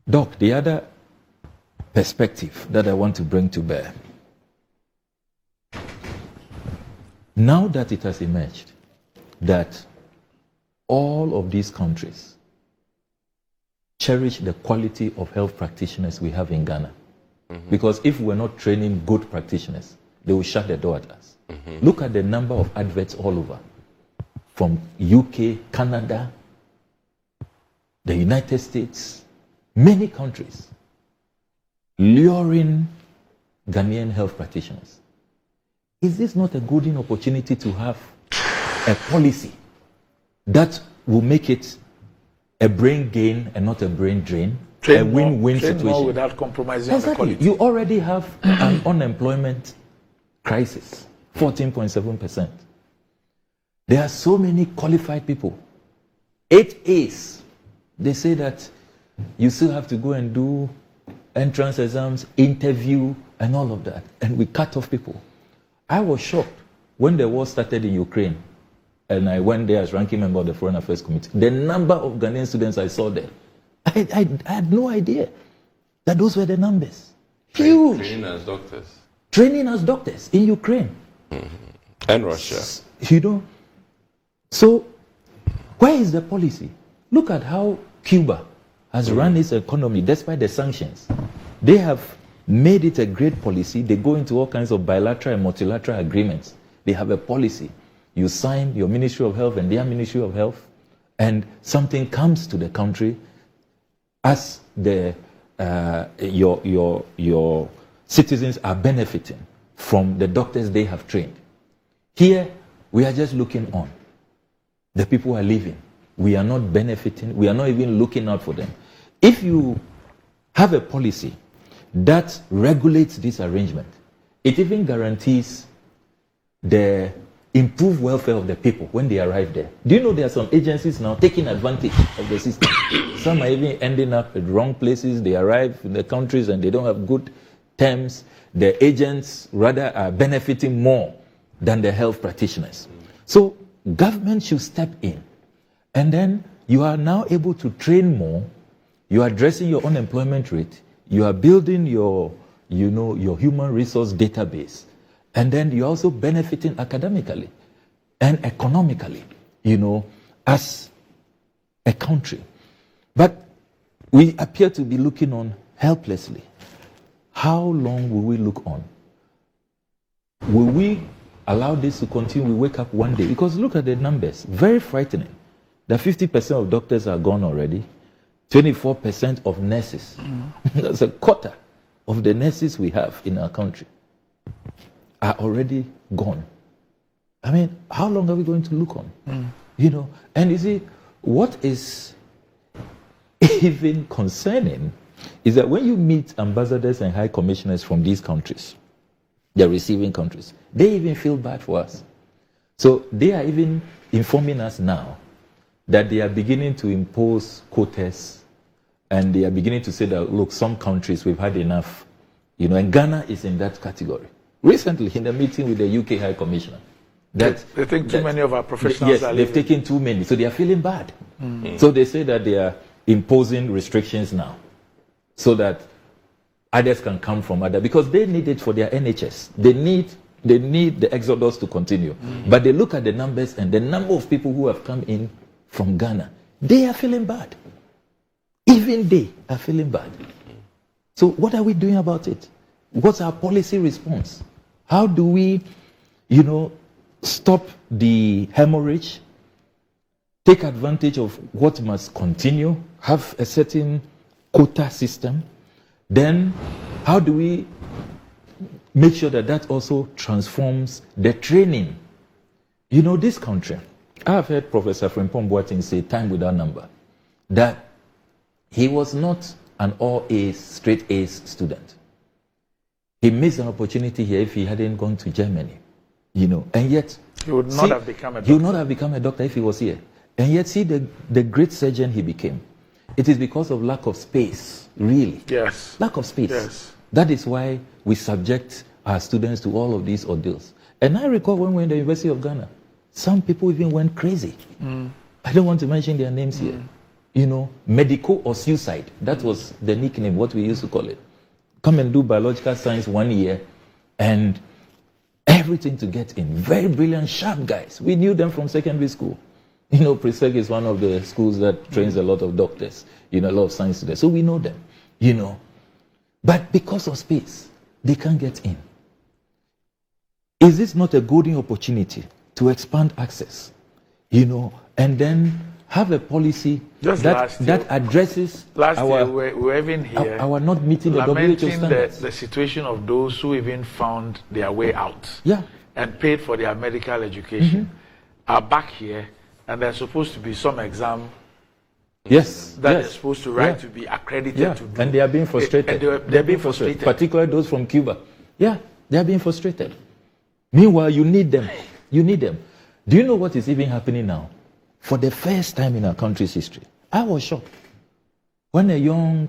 Doc, the other perspective that I want to bring to bear. Now that it has emerged that all of these countries cherish the quality of health practitioners we have in Ghana. Because if we're not training good practitioners, they will shut the door at us. Look at the number of adverts all over. From UK, Canada, the United States, many countries, luring Ghanaian health practitioners. Is this not a golden opportunity to have a policy that will make it a brain gain and not a brain drain? A win-win situation. More without compromising on the quality. You already have an unemployment crisis, 14.7%. There are so many qualified people. 8 A's. They say that you still have to go and do entrance exams, interview, and all of that. And we cut off people. I was shocked when the war started in Ukraine, and I went there as ranking member of the Foreign Affairs Committee. The number of Ghanaian students I saw there, I had no idea that those were the numbers. Huge. Training as doctors. Training as doctors in Ukraine. And Russia. You know, so where is the policy? Look at how Cuba has run its economy despite the sanctions. They have made it a great policy. They go into all kinds of bilateral and multilateral agreements. They have a policy. You sign your Ministry of Health and their Ministry of Health, and something comes to the country as your citizens are benefiting from the doctors they have trained. Here, we are just looking on. The people are leaving. We are not benefiting. We are not even looking out for them. If you have a policy that regulates this arrangement, it even guarantees the improved welfare of the people when they arrive there. Do you know there are some agencies now taking advantage of the system? Some are even ending up at wrong places. They arrive in the countries and they don't have good terms. The agents rather are benefiting more than the health practitioners. So government should step in. And then you are now able to train more. You are addressing your unemployment rate. You are building your human resource database. And then you're also benefiting academically and economically, as a country. But we appear to be looking on helplessly. How long will we look on? Will we allow this to continue? We wake up one day. Because look at the numbers. Very frightening. That 50% of doctors are gone already. 24% of nurses. That's a quarter of the nurses we have in our country are already gone. I mean, how long are we going to look on? And you see, what is even concerning is that when you meet ambassadors and high commissioners from these countries, the receiving countries, they even feel bad for us. So they are even informing us now that they are beginning to impose quotas, and they are beginning to say that, look, some countries we've had enough, and Ghana is in that category. Recently, in a meeting with the UK High Commissioner, they think too many of our professionals are leaving. They've taken too many, so they are feeling bad. So they say that they are imposing restrictions now, so that others can come from other, because they need it for their NHS. They need the exodus to continue. But they look at the numbers, and the number of people who have come in from Ghana, they are feeling bad. Even they are feeling bad. So what are we doing about it? What's our policy response? How do we, stop the hemorrhage, take advantage of what must continue, have a certain quota system? Then how do we make sure that that also transforms the training? This country, I have heard Professor Frimpong Boateng say time without number that he was not an all A's, straight A's student. He missed an opportunity here if he hadn't gone to Germany, and yet he would not have become a doctor. He would not have become a doctor if he was here. And yet see the great surgeon he became. It is because of lack of space, really. Yes. Lack of space. Yes. That is why we subject our students to all of these ordeals. And I recall when we were in the University of Ghana, some people even went crazy. I don't want to mention their names here. medical or suicide. That was the nickname, what we used to call it. Come and do biological science 1 year and everything to get in. Very brilliant, sharp guys. We knew them from secondary school. Presec is one of the schools that trains a lot of doctors, a lot of science students. So we know them, But because of space, they can't get in. Is this not a golden opportunity to expand access, and then have a policy that addresses last year we were even here our not meeting the WHO standards. The situation of those who even found their way out and paid for their medical education are back here, and there's supposed to be some exam they're supposed to write to be accredited to do. And they are being frustrated. They're being frustrated. Particularly those from Cuba. Yeah, they are being frustrated. Meanwhile, you need them. You need them. Do you know what is even happening now? For the first time in our country's history, I was shocked when a young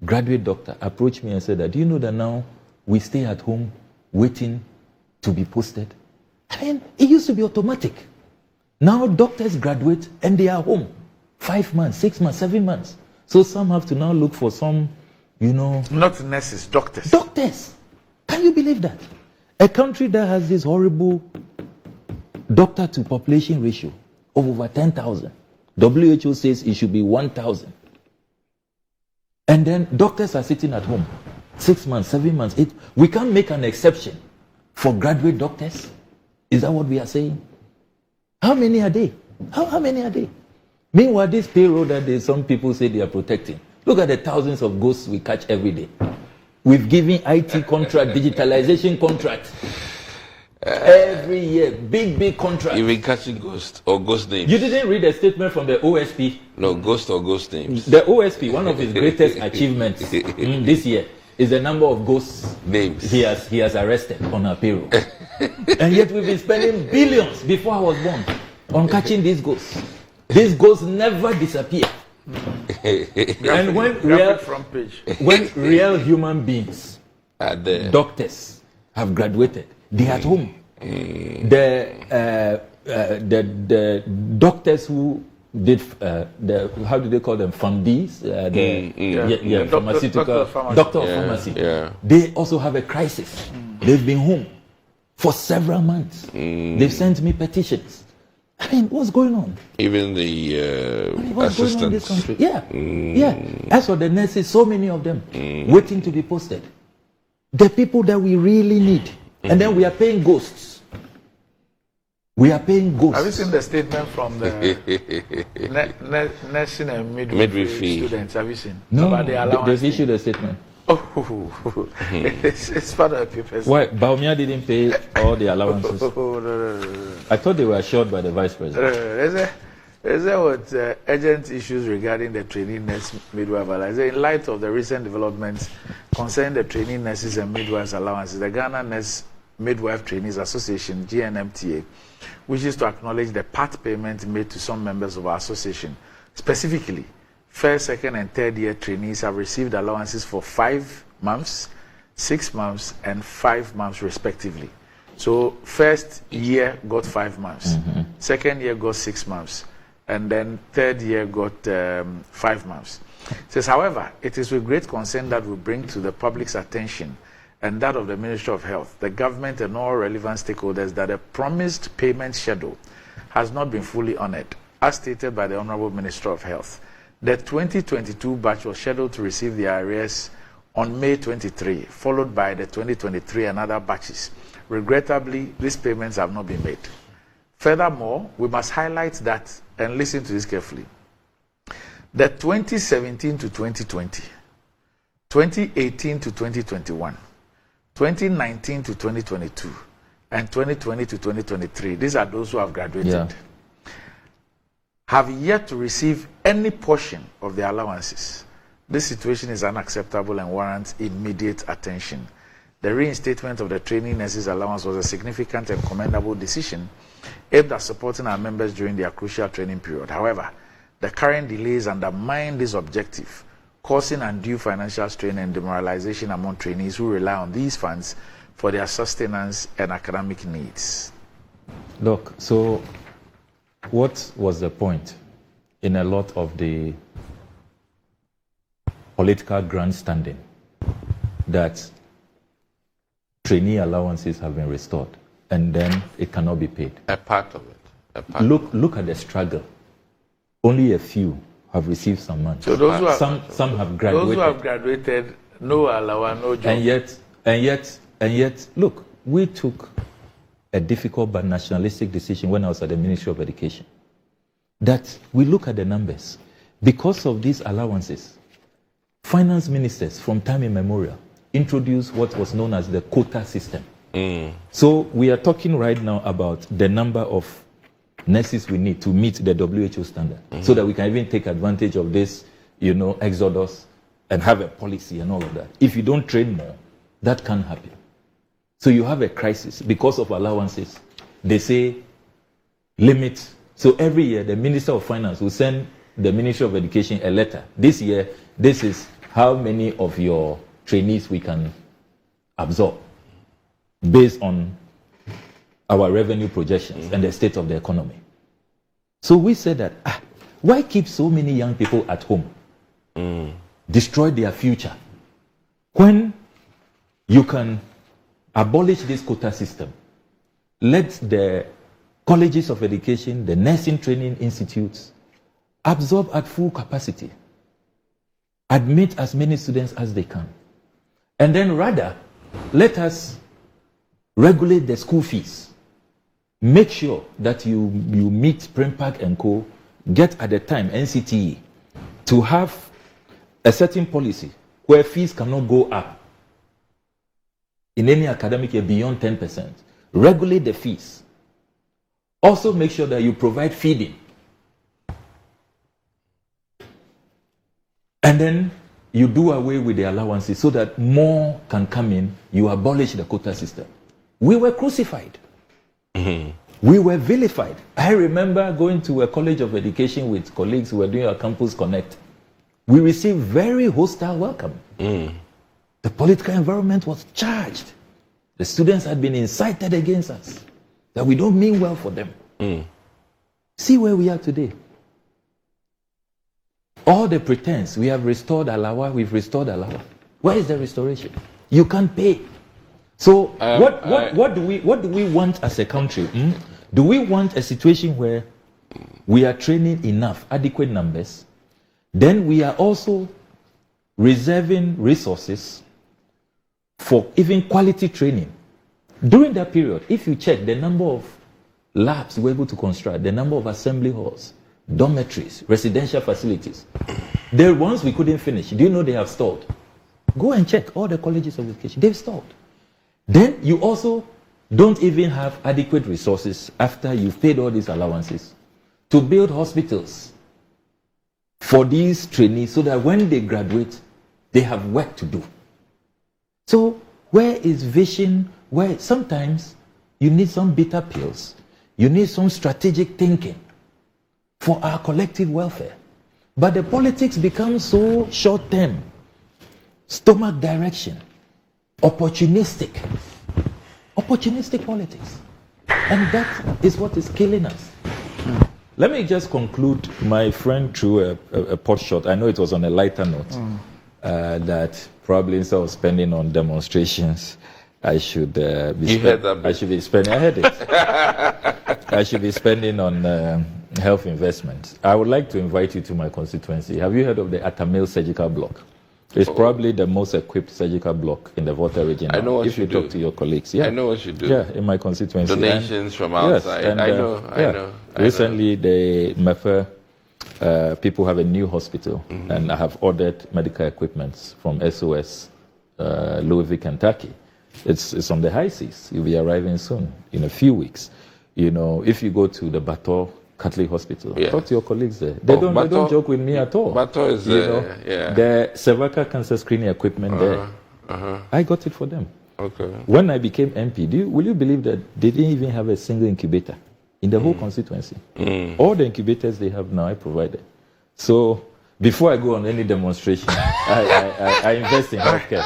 graduate doctor approached me and said that, do you know that now we stay at home waiting to be posted? It used to be automatic. Now doctors graduate and they are home 5 months, 6 months, 7 months. So some have to now look for some, Not nurses, doctors. Doctors. Can you believe that? A country that has this horrible doctor to population ratio of over 10,000. WHO says it should be 1,000. And then doctors are sitting at home 6 months, 7 months, 8. We can't make an exception for graduate doctors. Is that what we are saying? How many are they? How many are they? Meanwhile, this payroll that some people say they are protecting. Look at the thousands of ghosts we catch every day. We've given IT contract, digitalization contract. Every year, big contract. You've been catching ghosts or ghost names. You didn't read a statement from the OSP? No, ghost or ghost names. The OSP, one of his greatest achievements this year is the number of ghosts names he has arrested on our payroll. And yet we've been spending billions before I was born on catching these ghosts. These ghosts never disappear. And when real human beings, doctors, have graduated, they are at home. The doctors who did how do they call them? PharmDs, pharmaceutical doctor of pharmacy. They also have a crisis. They've been home for several months. They've sent me petitions. What's going on? Even the what's assistants. going on in this country? Yeah. As for the nurses, so many of them waiting to be posted. The people that we really need. And then we are paying ghosts. We are paying ghosts. Have you seen the statement from the nursing and midwifery students? Have you seen? No, they've issued a statement. It's part of the papers. Why? Baumia didn't pay all the allowances. No. I thought they were assured by the vice president. Is there what urgent issues regarding the trainee nurse midwife allowances? In light of the recent developments concerning the trainee nurses and midwives allowances, the Ghana Nurse Midwife Trainees Association, GNMTA, wishes to acknowledge the part payment made to some members of our association. Specifically, first, second, and third year trainees have received allowances for 5 months, 6 months, and 5 months respectively. So first year got 5 months, second year got 6 months, and then third year got 5 months. It says, however, it is with great concern that we bring to the public's attention and that of the Ministry of Health, the government, and all relevant stakeholders that a promised payment schedule has not been fully honored, as stated by the Honorable Minister of Health. The 2022 batch was scheduled to receive the arrears on May 23, followed by the 2023 and other batches. Regrettably, these payments have not been made. Furthermore, we must highlight that, and listen to this carefully, the 2017 to 2020, 2018 to 2021, 2019 to 2022, and 2020 to 2023, these are those who have graduated, have yet to receive any portion of their allowances. This situation is unacceptable and warrants immediate attention. The reinstatement of the trainee nurses allowance was a significant and commendable decision aimed at supporting our members during their crucial training period. However, the current delays undermine this objective, causing undue financial strain and demoralization among trainees who rely on these funds for their sustenance and academic needs. Look, so what was the point in a lot of the political grandstanding that trainee allowances have been restored, and then it cannot be paid. A part of it. Look at the struggle. Only a few have received some money. So those who have, some have graduated. Those who have graduated, no allowance, no job. And yet, look, we took a difficult but nationalistic decision when I was at the Ministry of Education, that we look at the numbers. Because of these allowances, finance ministers from time immemorial introduced what was known as the quota system. So we are talking right now about the number of nurses we need to meet the WHO standard, so that we can even take advantage of this, exodus and have a policy and all of that. If you don't train more, that can't happen. So you have a crisis because of allowances. They say limit. So every year the Minister of Finance will send the Ministry of Education a letter. This year, this is how many of your trainees we can absorb based on our revenue projections and the state of the economy. So we said that, why keep so many young people at home? Destroy their future. When you can abolish this quota system, let the colleges of education, the nursing training institutes, absorb at full capacity. Admit as many students as they can. And then rather, let us regulate the school fees. Make sure that you meet Prempark and Co. Get at the time NCTE to have a certain policy where fees cannot go up in any academic year beyond 10%. Regulate the fees. Also make sure that you provide feeding. And then you do away with the allowances so that more can come in. You abolish the quota system. We were crucified. We were vilified. I remember going to a college of education with colleagues who were doing our Campus Connect. We received very hostile welcome. The political environment was charged. The students had been incited against us, that we don't mean well for them. See where we are today. All the pretense, we have restored Alawa, we've restored Alawa. Where is the restoration? You can't pay. So what do we want as a country? Do we want a situation where we are training enough, adequate numbers? Then we are also reserving resources for even quality training. During that period, if you check the number of labs we were able to construct, the number of assembly halls, dormitories, residential facilities, the ones we couldn't finish, do you know they have stalled? Go and check all the colleges of education, they've stalled. Then you also don't even have adequate resources after you've paid all these allowances to build hospitals for these trainees so that when they graduate, they have work to do. So where is vision? Where sometimes you need some bitter pills, you need some strategic thinking for our collective welfare. But the politics become so short-term, stomach direction, opportunistic politics. And that is what is killing us. Let me just conclude. My friend threw a pot shot. I know it was on a lighter note. That probably instead of spending on demonstrations, I should be spending. I should be spending. I heard it. I should be spending on health investments. I would like to invite you to my constituency. Have you heard of the Atamil surgical block? It's probably the most equipped surgical block in the Volta region. I know what if you do. Talk to your colleagues. Yeah. I know what you do. Yeah, in my constituency. Donations from outside. Yes, and, I know. Recently, the MEFA people have a new hospital, and I have ordered medical equipment from SOS, Louisville, Kentucky. It's on the high seas. You'll be arriving soon, in a few weeks. If you go to the Bator Catholic Hospital, talk to your colleagues there. They don't joke with me at all. Bator is the cervical cancer screening equipment there. I got it for them. Okay. When I became MP, will you believe that they didn't even have a single incubator in the whole constituency? All the incubators they have now, I provided. So before I go on any demonstration, I invest in healthcare.